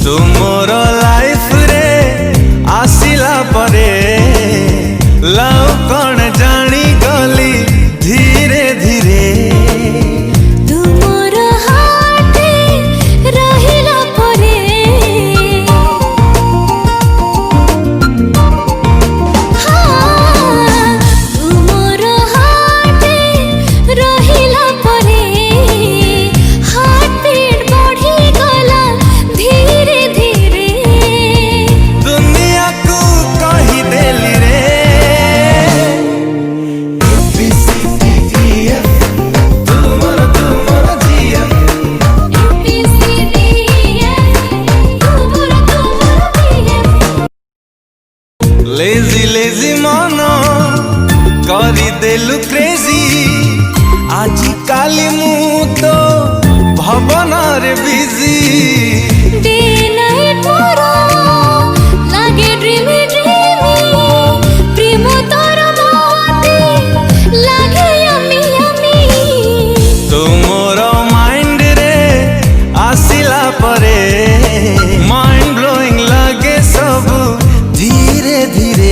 तुमर लाइफ रे आसिला परे लव कौन जानी गली धीरे धीरे तुमर हार्ट रहिला परे हाँ तुमर हार्ट रहिला परे हार्ट बीट बढ़ी गला धीरे धीरे दुनिया को कही देली रे लेजी लेजी मन करी देलु क्रेजी आज काली मु तो भवन रे बिजी डे नाइट मोरा लागे ड्रीमी ड्रीमी प्रेम तोर मते लागे यमी यमी तुमर माइंड रे आसिला परे माइंड ब्लोइंग लगे सब धीरे धीरे